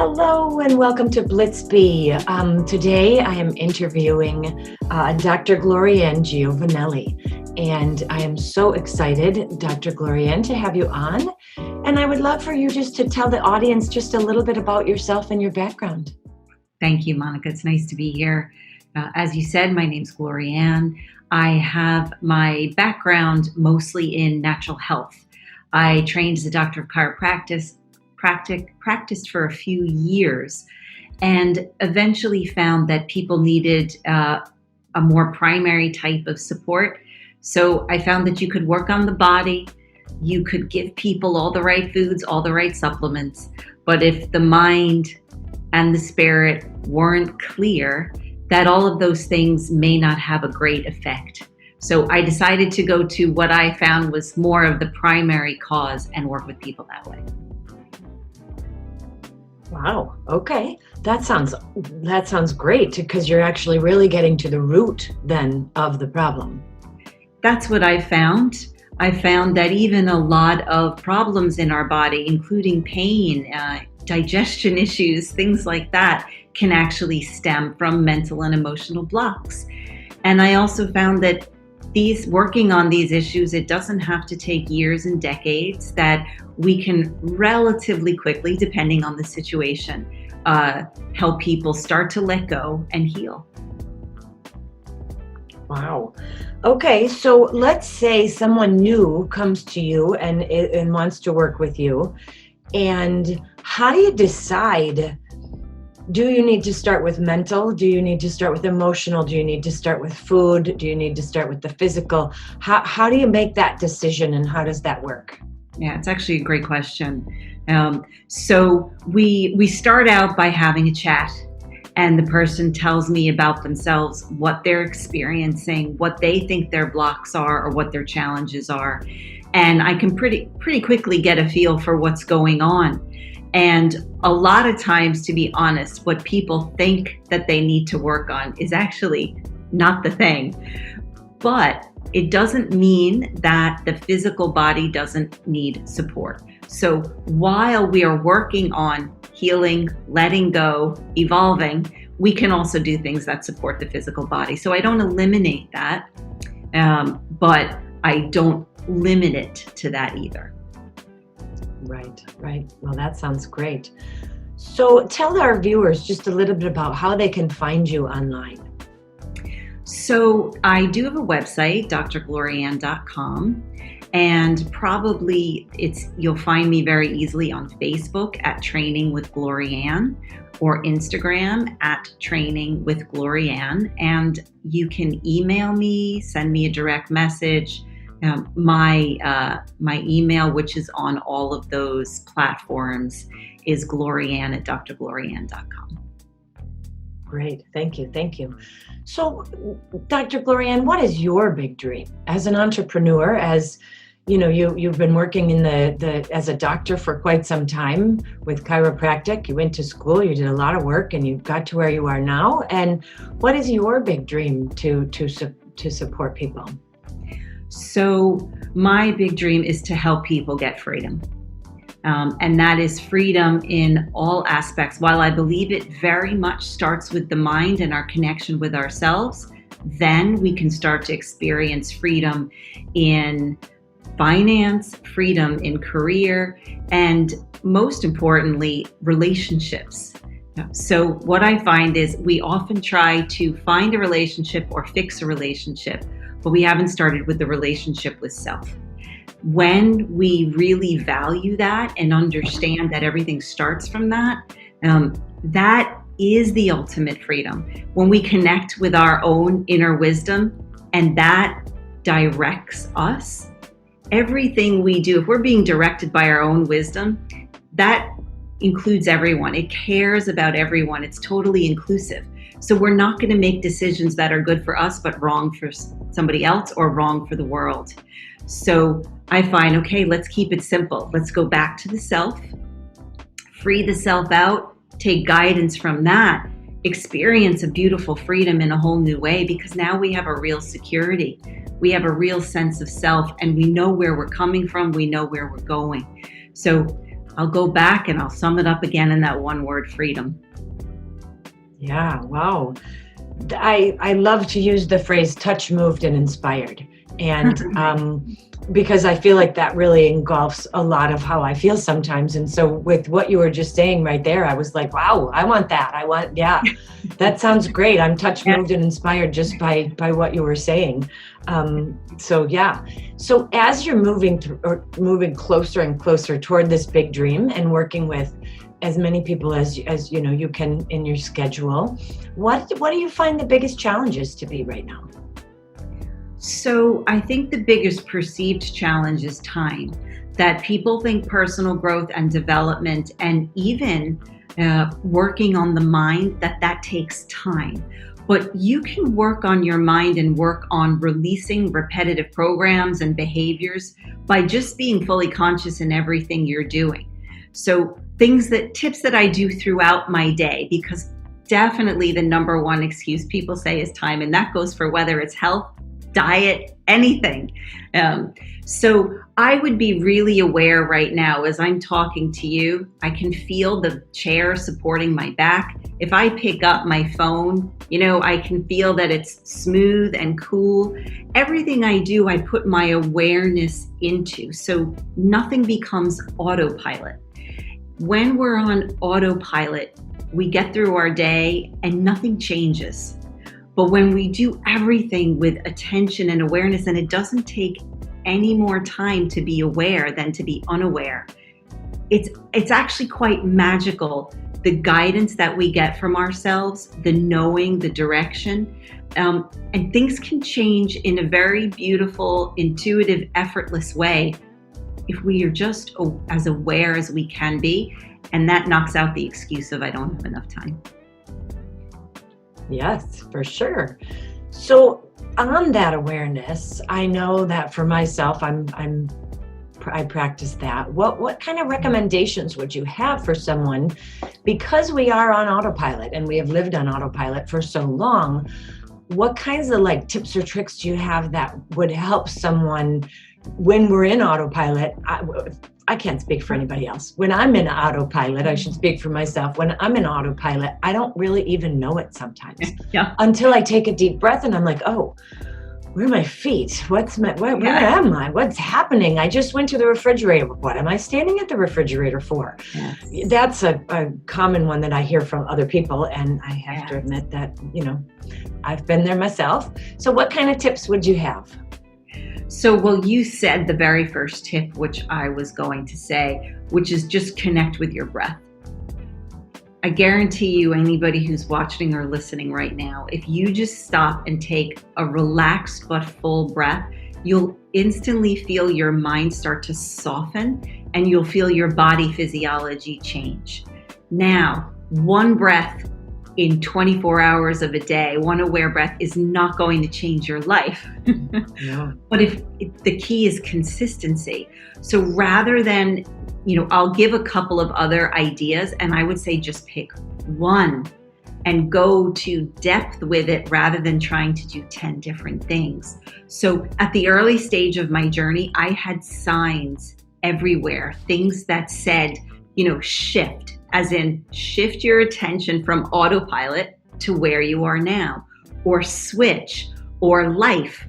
Hello and welcome to BlitzBe. Today I am interviewing Dr. Glorianne Giovannelli, and I am so excited, Dr. Glorianne, to have you on. And I would love for you just to tell the audience just a little bit about yourself and your background. Thank you, Monica. It's nice to be here. As you said, my name's Glorianne. I have my background mostly in natural health. I trained as a doctor of chiropractic, practiced for a few years, and eventually found that people needed a more primary type of support. So I found that you could work on the body, you could give people all the right foods, all the right supplements, but if the mind and the spirit weren't clear, that all of those things may not have a great effect. So I decided to go to what I found was more of the primary cause and work with people that way. Wow. Okay. That sounds great, because you're actually really getting to the root then of the problem. That's what I found. I found that even a lot of problems in our body, including pain, digestion issues, things like that, can actually stem from mental and emotional blocks. And I also found that working on these issues, it doesn't have to take years and decades, that we can relatively quickly, depending on the situation, help people start to let go and heal. Wow. Okay, so let's say someone new comes to you and wants to work with you. And how do you decide? Do you need to start with mental? Do you need to start with emotional? Do you need to start with food? Do you need to start with the physical? How do you make that decision, and how does that work? Yeah, it's actually a great question. So we start out by having a chat, and the person tells me about themselves, what they're experiencing, what they think their blocks are, or what their challenges are. And I can pretty quickly get a feel for what's going on. And a lot of times, to be honest, what people think that they need to work on is actually not the thing. But it doesn't mean that the physical body doesn't need support. So while we are working on healing, letting go, evolving, we can also do things that support the physical body. So I don't eliminate that, but I don't limit it to that either. Right. Well, that sounds great. So tell our viewers just a little bit about how they can find you online. So I do have a website, drglorianne.com, and probably you'll find me very easily on Facebook at Training with Glorianne, or Instagram at Training with Glorianne, and you can email me, send me a direct message. My email, which is on all of those platforms, is Gloriane at drglorianne.com. Great. Thank you. So, Dr. Glorianne, what is your big dream as an entrepreneur? As you know, you've been working in as a doctor for quite some time with chiropractic. You went to school, you did a lot of work, and you got to where you are now. And what is your big dream to support people? So my big dream is to help people get freedom. And that is freedom in all aspects. While I believe it very much starts with the mind and our connection with ourselves, then we can start to experience freedom in finance, freedom in career, and most importantly, relationships. So what I find is we often try to find a relationship or fix a relationship, but we haven't started with the relationship with self. When we really value that and understand that everything starts from that, that is the ultimate freedom. When we connect with our own inner wisdom and that directs us, everything we do, if we're being directed by our own wisdom, that includes everyone. It cares about everyone. It's totally inclusive. So we're not going to make decisions that are good for us, but wrong for somebody else or wrong for the world. So I find, okay, let's keep it simple. Let's go back to the self, free the self out, take guidance from that, experience a beautiful freedom in a whole new way, because now we have a real security. We have a real sense of self, and we know where we're coming from. We know where we're going. So I'll go back and I'll sum it up again in that one word, freedom. Yeah, wow. I love to use the phrase touch, moved, and inspired. And because I feel like that really engulfs a lot of how I feel sometimes. And so with what you were just saying right there, I was like, wow, I want that. Yeah, that sounds great. I'm touch, moved, and inspired just by what you were saying. So yeah. So as you're moving closer and closer toward this big dream and working with as many people as you know you can in your schedule, what do you find the biggest challenges to be right now? So I think the biggest perceived challenge is time. That people think personal growth and development and even working on the mind, that takes time. But you can work on your mind and work on releasing repetitive programs and behaviors by just being fully conscious in everything you're doing. So tips that I do throughout my day, because definitely the number one excuse people say is time, and that goes for whether it's health, diet, anything. So I would be really aware right now as I'm talking to you. I can feel the chair supporting my back. If I pick up my phone, I can feel that it's smooth and cool. Everything I do, I put my awareness into, so nothing becomes autopilot. When we're on autopilot, we get through our day and nothing changes. But when we do everything with attention and awareness, and it doesn't take any more time to be aware than to be unaware, it's actually quite magical. The guidance that we get from ourselves, the knowing, the direction, and things can change in a very beautiful, intuitive, effortless way if we are just as aware as we can be. And that knocks out the excuse of I don't have enough time. Yes, for sure. So on that awareness, I know that for myself, I practice that. What kind of recommendations would you have for someone, because we are on autopilot and we have lived on autopilot for so long? What kinds of tips or tricks do you have that would help someone when we're in autopilot? I can't speak for anybody else. When I'm in autopilot, I should speak for myself. When I'm in autopilot, I don't really even know it sometimes until I take a deep breath and I'm like, oh, where are my feet? Where am I? What's happening? I just went to the refrigerator. What am I standing at the refrigerator for? Yes. That's a common one that I hear from other people. And I have to admit that, I've been there myself. So what kind of tips would you have? So, well, you said the very first tip, which I was going to say, which is just connect with your breath. I guarantee you, anybody who's watching or listening right now, if you just stop and take a relaxed but full breath, you'll instantly feel your mind start to soften and you'll feel your body physiology change. Now, one breath in 24 hours of a day, one aware breath is not going to change your life. No. But if the key is consistency. So rather than, I'll give a couple of other ideas, and I would say just pick one and go to depth with it rather than trying to do 10 different things. So at the early stage of my journey, I had signs everywhere, things that said, shift. As in, shift your attention from autopilot to where you are now, or switch, or life.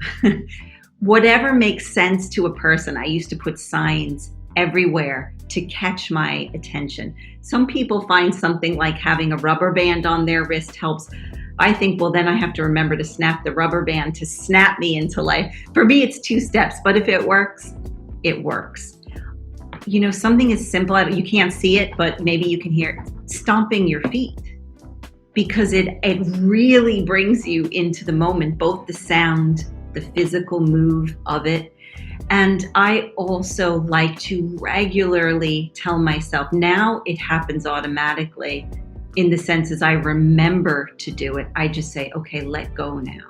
Whatever makes sense to a person. I used to put signs everywhere to catch my attention. Some people find something like having a rubber band on their wrist helps. I think, well, then I have to remember to snap the rubber band to snap me into life. For me, it's 2 steps, but if it works, it works. Something as simple, you can't see it, but maybe you can hear it, stomping your feet, because it really brings you into the moment, both the sound, the physical move of it. And I also like to regularly tell myself, now it happens automatically in the sense as I remember to do it. I just say, okay, let go now.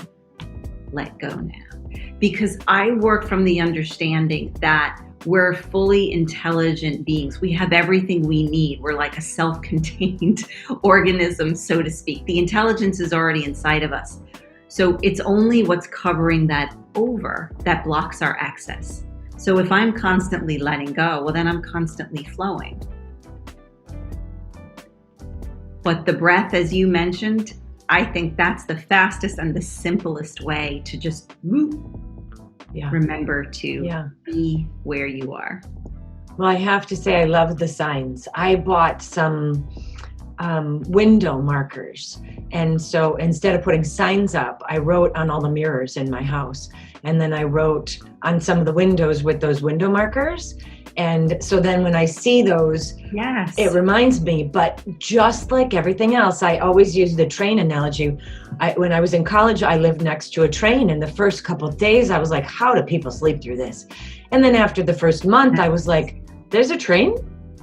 Let go now. Because I work from the understanding that we're fully intelligent beings. We have everything we need. We're like a self-contained organism, so to speak. The intelligence is already inside of us. So it's only what's covering that over that blocks our access. So if I'm constantly letting go, well, then I'm constantly flowing. But the breath, as you mentioned, I think that's the fastest and the simplest way to just remember to be where you are. Well, I have to say, I love the signs. I bought some window markers. And so instead of putting signs up, I wrote on all the mirrors in my house. And then I wrote on some of the windows with those window markers. And so then when I see those, it reminds me. But just like everything else, I always use the train analogy. When I was in college, I lived next to a train. And the first couple of days, I was like, how do people sleep through this? And then after the first month, I was like, there's a train?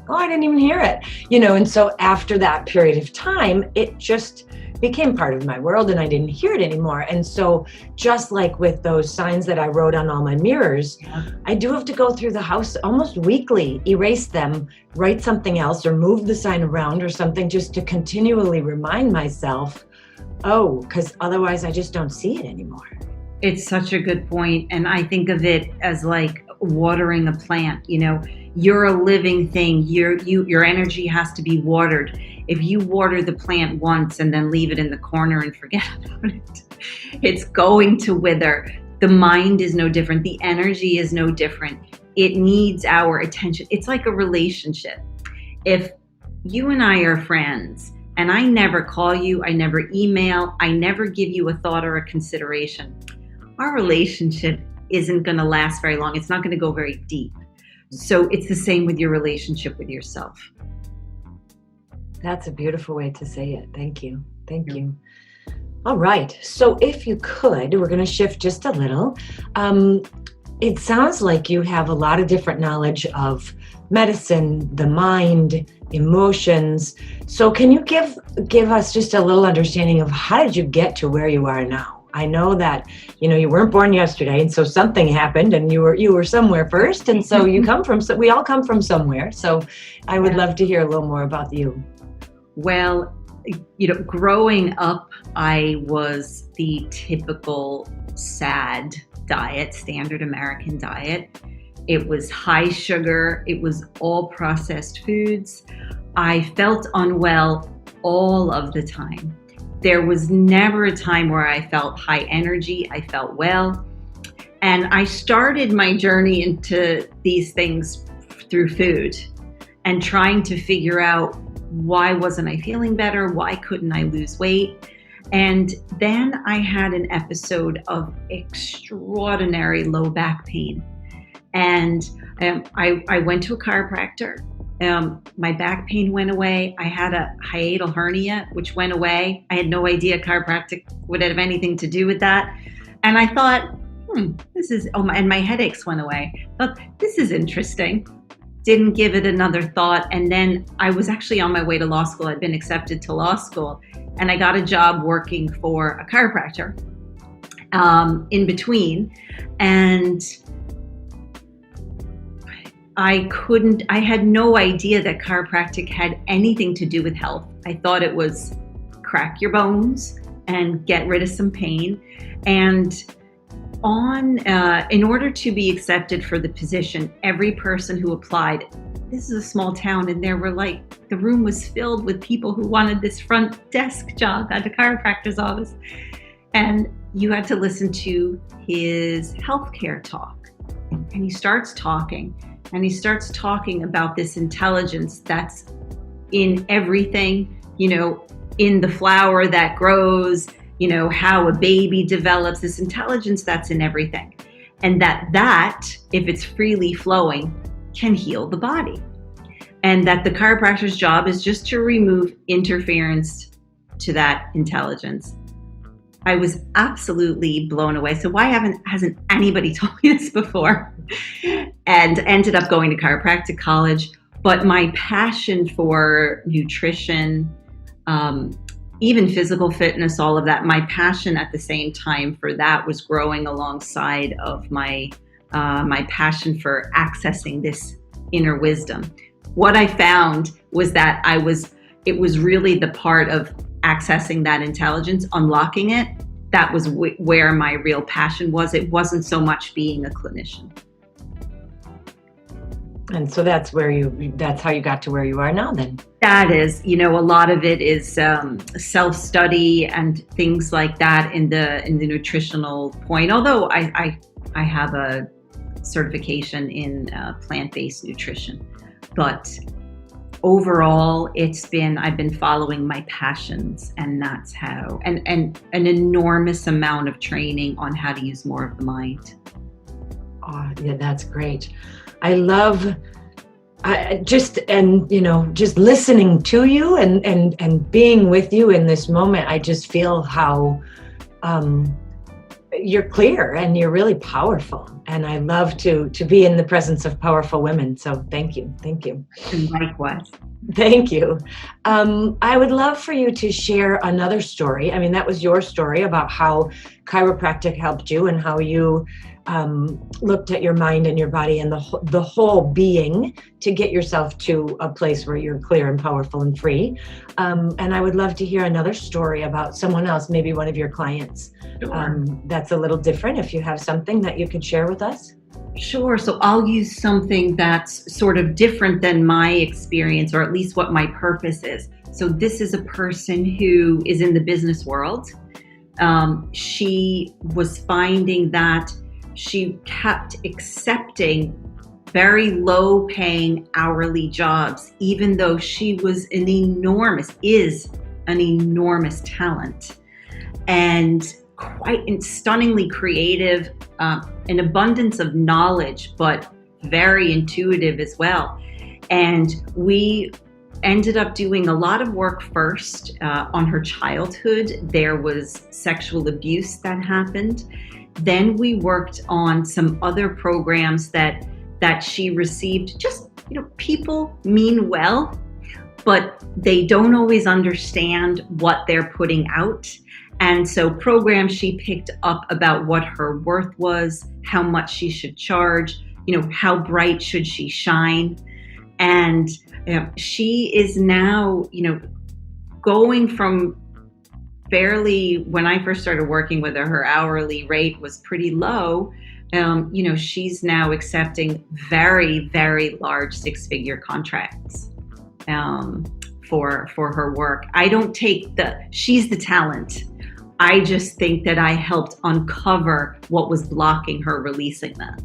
Oh, I didn't even hear it. And so after that period of time, it just became part of my world and I didn't hear it anymore. And so just like with those signs that I wrote on all my mirrors, I do have to go through the house almost weekly, erase them, write something else or move the sign around or something just to continually remind myself, because otherwise I just don't see it anymore. It's such a good point. And I think of it as like watering a plant. You're a living thing. Your energy has to be watered. If you water the plant once and then leave it in the corner and forget about it, it's going to wither. The mind is no different. The energy is no different. It needs our attention. It's like a relationship. If you and I are friends and I never call you, I never email, I never give you a thought or a consideration, our relationship isn't going to last very long. It's not going to go very deep. So it's the same with your relationship with yourself. That's a beautiful way to say it. Thank you. Thank you. All right. So if you could, we're going to shift just a little. It sounds like you have a lot of different knowledge of medicine, the mind, emotions. So can you give us just a little understanding of how did you get to where you are now? I know that, you weren't born yesterday, and so something happened, and you were somewhere first, and so we all come from somewhere. So I would love to hear a little more about you. Well, growing up, I was the typical SAD diet, standard American diet. It was high sugar. It was all processed foods. I felt unwell all of the time. There was never a time where I felt high energy. I felt well. And I started my journey into these things through food and trying to figure out why wasn't I feeling better? Why couldn't I lose weight? And then I had an episode of extraordinary low back pain. And I went to a chiropractor. My back pain went away. I had a hiatal hernia, which went away. I had no idea chiropractic would have anything to do with that. And I thought, and my headaches went away. I thought, this is interesting. Didn't give it another thought. And then I was actually on my way to law school. I'd been accepted to law school. And I got a job working for a chiropractor in between. And I had no idea that chiropractic had anything to do with health. I thought it was crack your bones and get rid of some pain. And in order to be accepted for the position, every person who applied, this is a small town, and the room was filled with people who wanted this front desk job at the chiropractor's office. And you had to listen to his healthcare talk. And he starts talking. And he starts talking about this intelligence that's in everything, in the flower that grows, how a baby develops, this intelligence that's in everything. And that, if it's freely flowing, can heal the body. And that the chiropractor's job is just to remove interference to that intelligence. I was absolutely blown away. So why hasn't anybody told me this before? And ended up going to chiropractic college. But my passion for nutrition, even physical fitness, all of that, my passion at the same time for that was growing alongside of my passion for accessing this inner wisdom. What I found was that it was really the part of accessing that intelligence, unlocking it. That was where my real passion was. It wasn't so much being a clinician. And so that's how you got to where you are now then. That is, a lot of it is self-study and things like that in the nutritional point. Although I have a certification in plant-based nutrition, but overall I've been following my passions, and that's how, and an enormous amount of training on how to use more of the mind. Oh, yeah, that's great. I love just listening to you and being with you in this moment. I just feel how you're clear and you're really powerful. And I love to be in the presence of powerful women. So thank you. And likewise. Thank you. I would love for you to share another story. I mean, that was your story about how chiropractic helped you and how you looked at your mind and your body and the whole being to get yourself to a place where you're clear and powerful and free. And I would love to hear another story about someone else, maybe one of your clients. Sure. That's a little different. If you have something that you could share with us. Sure. So I'll use something that's sort of different than my experience, or at least what my purpose is. So this is a person who is in the business world. She was finding that she kept accepting very low paying hourly jobs, even though she was an enormous talent and quite stunningly creative, an abundance of knowledge, but very intuitive as well. And we ended up doing a lot of work first on her childhood. There was sexual abuse that happened. Then we worked on some other programs that she received. Just, people mean well, but they don't always understand what they're putting out. And so programs she picked up about what her worth was, how much she should charge, how bright should she shine. And she is now, going from fairly, when I first started working with her hourly rate was pretty low. She's now accepting very, very large six-figure contracts for her work. I don't take she's the talent. I just think that I helped uncover what was blocking her releasing that.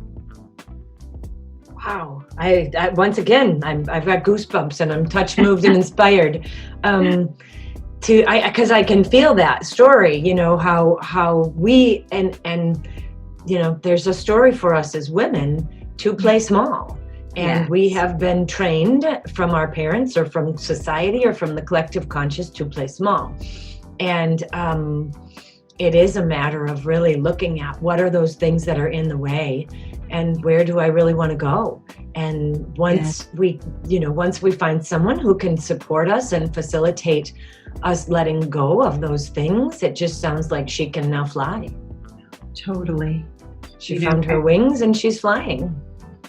Wow. I once again, I've got goosebumps and I'm touched, moved, and inspired. Because I can feel that story, how we, and there's a story for us as women to play small. And Yes. We have been trained from our parents or from society or from the collective conscious to play small. And it is a matter of really looking at what are those things that are in the way and where do I really want to go? And once we find someone who can support us and facilitate us letting go of those things, it just sounds like she can now fly. Totally. She found her wings and she's flying.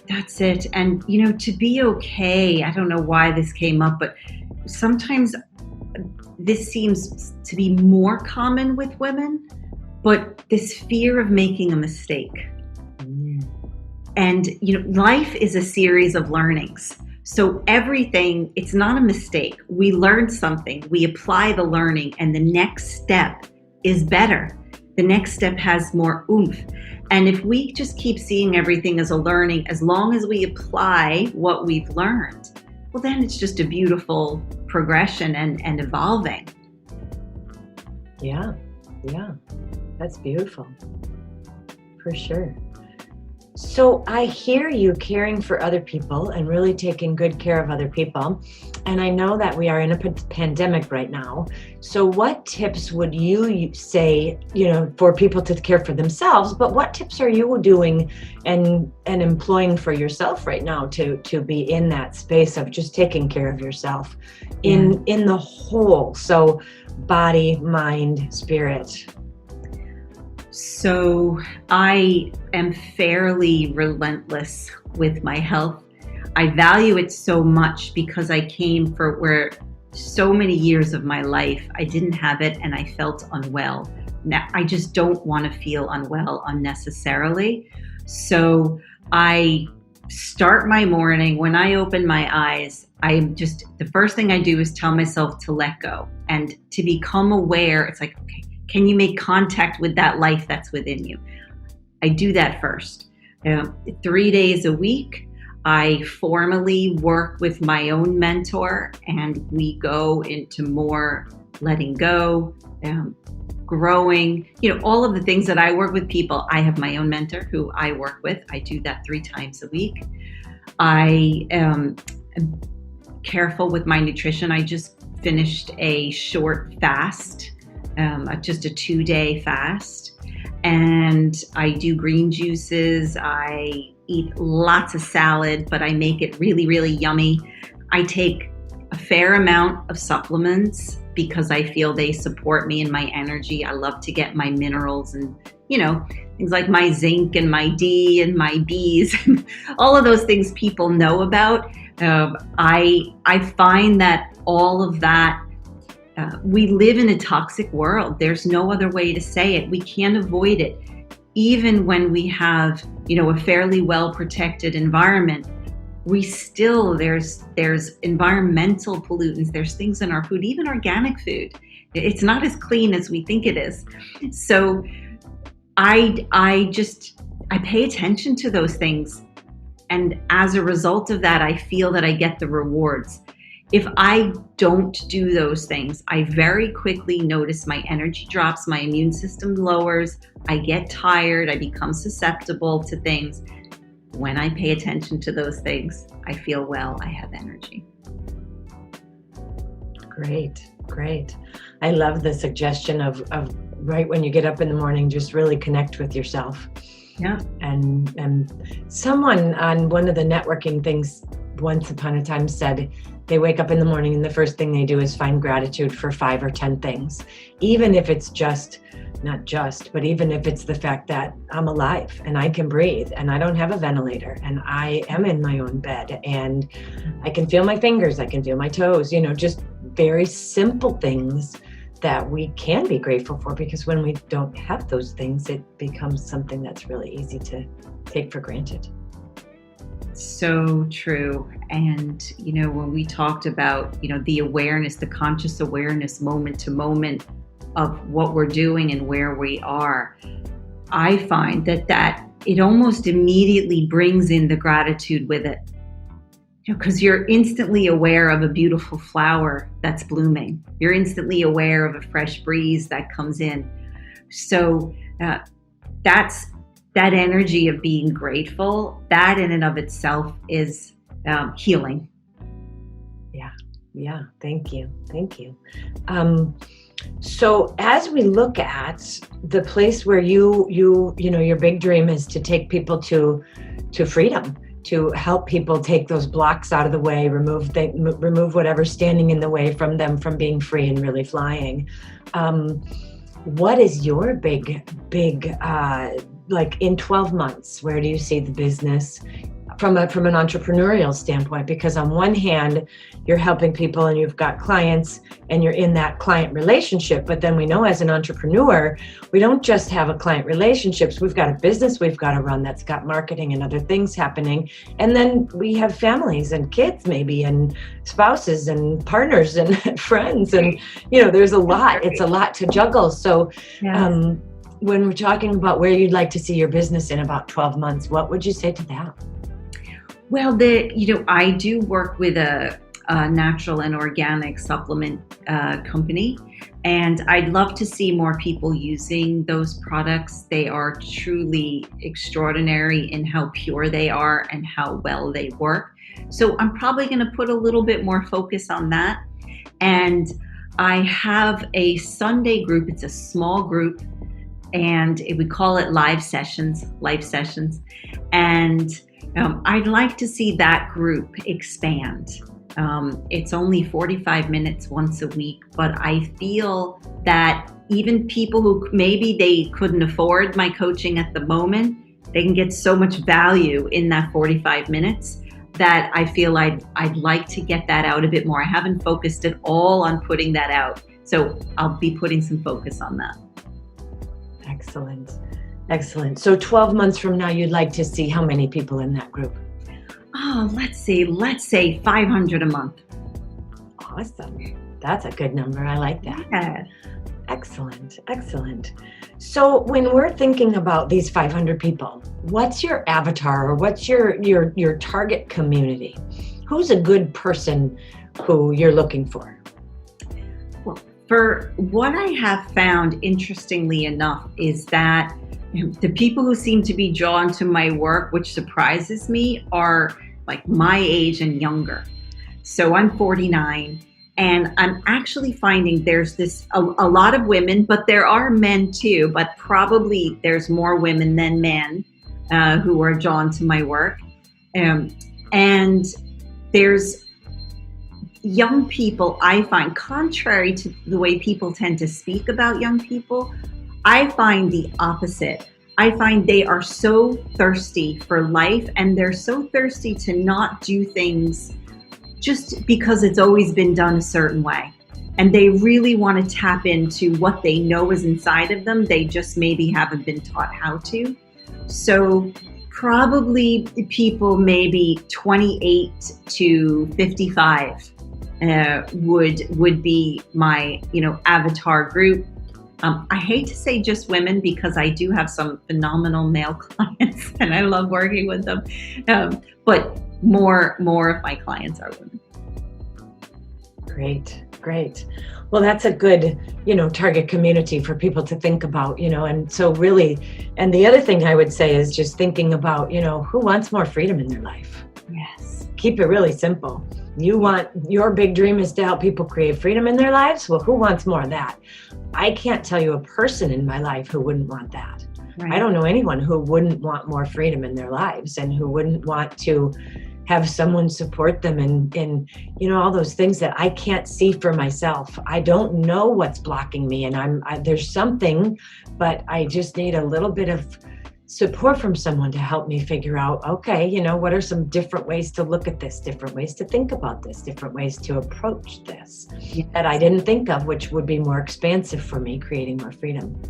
That's it. And, to be okay, I don't know why this came up, but sometimes this seems to be more common with women, but this fear of making a mistake. And, life is a series of learnings. So everything, it's not a mistake. We learn something, we apply the learning, and the next step is better. The next step has more oomph. And if we just keep seeing everything as a learning, as long as we apply what we've learned, well, then it's just a beautiful progression and evolving. Yeah. That's beautiful. For sure. So I hear you caring for other people and really taking good care of other people. And I know that we are in a pandemic right now. So what tips would you say, for people to care for themselves, but what tips are you doing and employing for yourself right now to be in that space of just taking care of yourself in the whole? So body, mind, spirit. So I am fairly relentless with my health. I value it so much because I came for where so many years of my life I didn't have it and I felt unwell. Now I just don't want to feel unwell unnecessarily. So I start my morning, when I open my eyes, the first thing I do is tell myself to let go and to become aware. It's like, okay, can you make contact with that life that's within you? I do that first. 3 days a week, I formally work with my own mentor, and we go into more letting go, growing, all of the things that I work with people. I have my own mentor who I work with. I do that 3 times a week. I am careful with my nutrition. I just finished a short fast, just a 2-day fast. And I do green juices. I eat lots of salad, but I make it really, really yummy. I take a fair amount of supplements because I feel they support me in my energy. I love to get my minerals and, things like my zinc and my D and my Bs, all of those things people know about. I find that all of that, we live in a toxic world. There's no other way to say it. We can't avoid it. Even when we have, a fairly well protected environment, we still, there's environmental pollutants. There's things in our food, even organic food. It's not as clean as we think it is. So I pay attention to those things. And as a result of that, I feel that I get the rewards. If I don't do those things, I very quickly notice my energy drops, my immune system lowers, I get tired, I become susceptible to things. When I pay attention to those things, I feel well, I have energy. Great. I love the suggestion of right when you get up in the morning, just really connect with yourself. Yeah. And someone on one of the networking things once upon a time said they wake up in the morning and the first thing they do is find gratitude for 5 or 10 things, even if it's but even if it's the fact that I'm alive and I can breathe and I don't have a ventilator and I am in my own bed and I can feel my fingers, I can feel my toes, just very simple things that we can be grateful for, because when we don't have those things, it becomes something that's really easy to take for granted. So true. And, when we talked about, the awareness, the conscious awareness moment to moment of what we're doing and where we are, I find that it almost immediately brings in the gratitude with it. Because you're instantly aware of a beautiful flower that's blooming. You're instantly aware of a fresh breeze that comes in. So that's that energy of being grateful. That in and of itself is healing. Yeah. Thank you. So as we look at the place where your big dream is to take people to freedom, to help people take those blocks out of the way, remove whatever's standing in the way from them from being free and really flying. What is your big, like in 12 months, where do you see the business from an entrepreneurial standpoint? Because on one hand, you're helping people and you've got clients and you're in that client relationship. But then we know as an entrepreneur, we don't just have a client relationships. We've got a business we've got to run that's got marketing and other things happening. And then we have families and kids maybe, and spouses and partners and friends. And, there's a lot. It's a lot to juggle. So when we're talking about where you'd like to see your business in about 12 months, what would you say to that? Well, I do work with a natural and organic supplement company, and I'd love to see more people using those products. They are truly extraordinary in how pure they are and how well they work. So I'm probably going to put a little bit more focus on that. And I have a Sunday group. It's a small group, and we call it live sessions. And I'd like to see that group expand. It's only 45 minutes once a week, but I feel that even people who maybe they couldn't afford my coaching at the moment, they can get so much value in that 45 minutes that I feel I'd like to get that out a bit more. I haven't focused at all on putting that out, so I'll be putting some focus on that. Excellent. So 12 months from now, you'd like to see how many people in that group? Oh, let's say 500 a month. Awesome. That's a good number. I like that. Yeah. Excellent. Excellent. So when we're thinking about these 500 people, what's your avatar or what's your target community? Who's a good person who you're looking for? Well, for what I have found, interestingly enough, is that the people who seem to be drawn to my work, which surprises me, are like my age and younger. So I'm 49. And I'm actually finding there's a lot of women, but there are men too, but probably there's more women than men who are drawn to my work. And there's young people, I find, contrary to the way people tend to speak about young people, I find the opposite. I find they are so thirsty for life, and they're so thirsty to not do things just because it's always been done a certain way. And they really want to tap into what they know is inside of them. They just maybe haven't been taught how to. So probably people maybe 28 to 55 would be my avatar group. I hate to say just women because I do have some phenomenal male clients and I love working with them. But more of my clients are women. Great. Well, that's a good, target community for people to think about, and so really, and the other thing I would say is just thinking about, who wants more freedom in their life? Yes. Keep it really simple. Your big dream is to help people create freedom in their lives. Well, who wants more of that? I can't tell you a person in my life who wouldn't want that. Right. I don't know anyone who wouldn't want more freedom in their lives and who wouldn't want to have someone support them in all those things that I can't see for myself. I don't know what's blocking me, and there's something, but I just need a little bit of support from someone to help me figure out, okay, what are some different ways to look at this, different ways to think about this, different ways to approach this that I didn't think of, which would be more expansive for me, creating more freedom.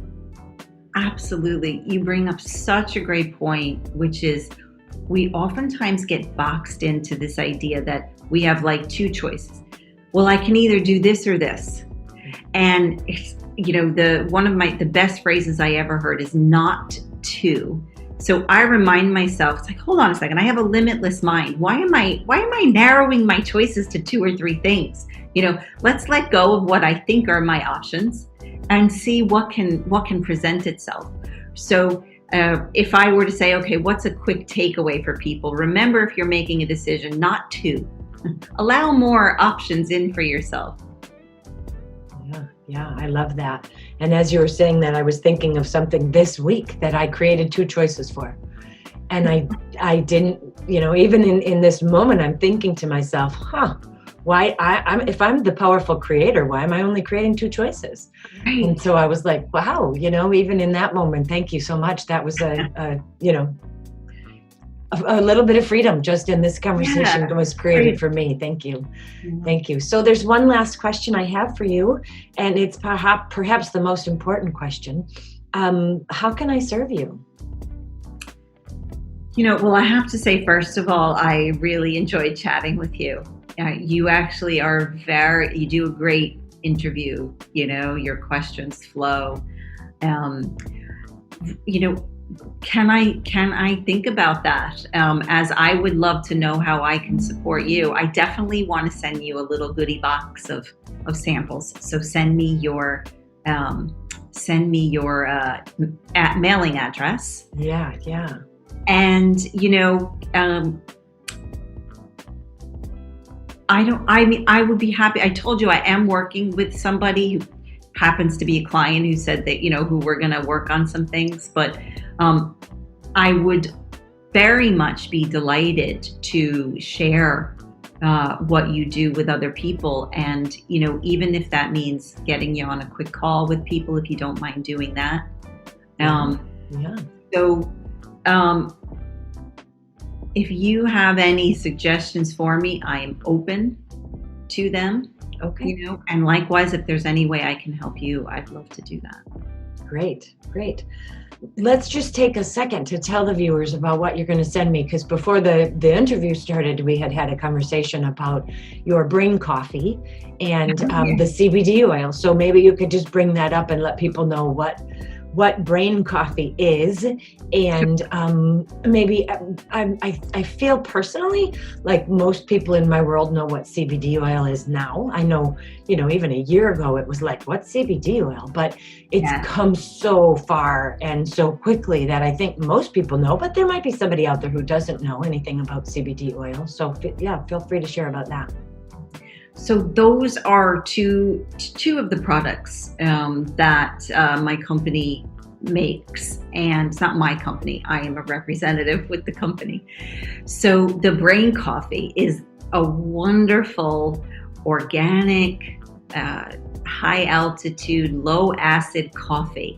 Absolutely. You bring up such a great point, which is we oftentimes get boxed into this idea that we have like two choices. Well, I can either do this or this. And one of the best phrases I ever heard is not to. So I remind myself, it's like, hold on a second, I have a limitless mind. Why am I narrowing my choices to two or three things? Let's let go of what I think are my options and see what can present itself. So if I were to say, okay, what's a quick takeaway for people? Remember, if you're making a decision, not to. Allow more options in for yourself. Yeah, I love that. And as you were saying that, I was thinking of something this week that I created two choices for. And I didn't, even in this moment, I'm thinking to myself, why if I'm the powerful creator, why am I only creating two choices? Right. And so I was like, wow, even in that moment, thank you so much. That was a little bit of freedom just in this conversation that was created for me. Thank you. Mm-hmm. Thank you. So there's one last question I have for you, and it's perhaps the most important question. How can I serve you? Well, I have to say, first of all, I really enjoyed chatting with you. You actually you do a great interview, your questions flow. Can I think about that? As I would love to know how I can support you. I definitely want to send you a little goodie box of samples. So send me your mailing address. Yeah. And I would be happy. I told you I am working with somebody who happens to be a client who said that, who we're going to work on some things, but I would very much be delighted to share what you do with other people. And, even if that means getting you on a quick call with people, if you don't mind doing that. So if you have any suggestions for me, I am open to them. Okay. And likewise, if there's any way I can help you, I'd love to do that. Great, great. Let's just take a second to tell the viewers about what you're going to send me, because before the interview started, we had a conversation about your brain coffee and the CBD oil. So maybe you could just bring that up and let people know what brain coffee is. And maybe I feel personally like most people in my world know what CBD oil is now. I know, even a year ago it was like, what's CBD oil? But it's come so far and so quickly that I think most people know, but there might be somebody out there who doesn't know anything about CBD oil. So yeah, feel free to share about that. So those are two of the products that my company makes, and it's not my company. I am a representative with the company. So the brain coffee is a wonderful, organic, high altitude, low acid coffee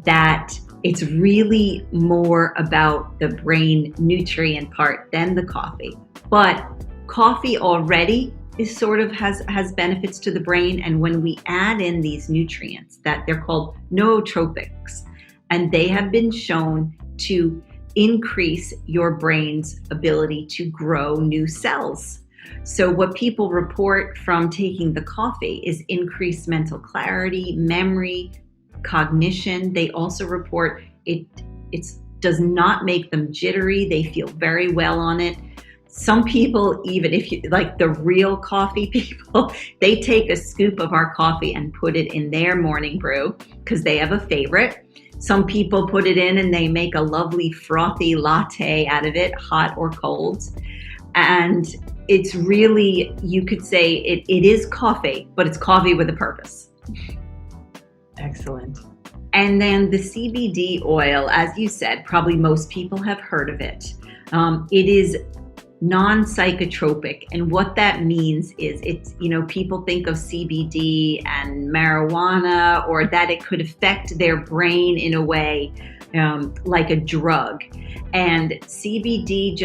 that it's really more about the brain nutrient part than the coffee. But coffee already is sort of has benefits to the brain, and when we add in these nutrients that they're called nootropics, and they have been shown to increase your brain's ability to grow new cells. So what people report from taking the coffee is increased mental clarity, memory, cognition. They also report it does not make them jittery. They feel very well on it. Some people, even if you like the real coffee people, they take a scoop of our coffee and put it in their morning brew because they have a favorite. Some people put it in and they make a lovely frothy latte out of it, hot or cold. And it's really, you could say it is coffee, but it's coffee with a purpose. Excellent. And then the CBD oil, as you said, probably most people have heard of it. It is non-psychotropic, and what that means is it's, people think of CBD and marijuana, or that it could affect their brain in a way like a drug. And CBD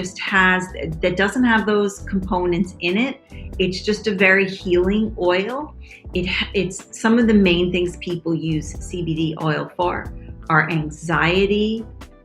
that doesn't have those components in it. It's just a very healing oil. It's some of the main things people use CBD oil for are anxiety,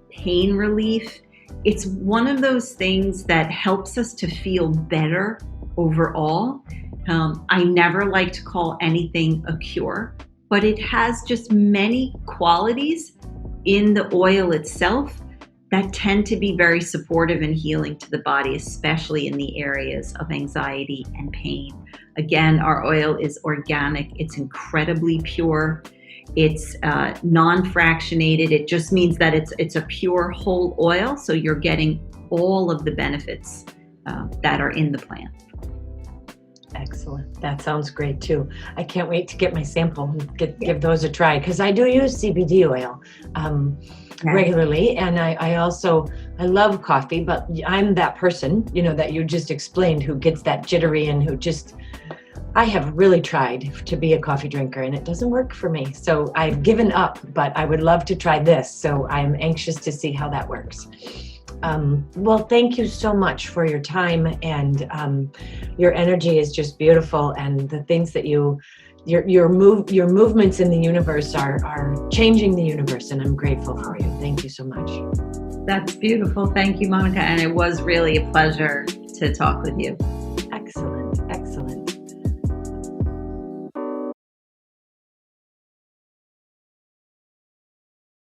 pain relief. It's one of those things that helps us to feel better overall. I never like to call anything a cure, but it has just many qualities in the oil itself that tend to be very supportive and healing to the body, especially in the areas of anxiety and pain. Again, our oil is organic. It's incredibly pure. It's non-fractionated. It just means that it's a pure whole oil, so you're getting all of the benefits that are in the plant. Excellent. That sounds great too. I can't wait to get my sample and give those a try, because I do use CBD oil regularly, and I love coffee, but I'm that person, that you just explained, who gets that jittery and who just, I have really tried to be a coffee drinker and it doesn't work for me. So I've given up, but I would love to try this. So I'm anxious to see how that works. Well, thank you so much for your time, and your energy is just beautiful, and the things that your movements in the universe are changing the universe, and I'm grateful for you. Thank you so much. That's beautiful. Thank you, Monica. And it was really a pleasure to talk with you.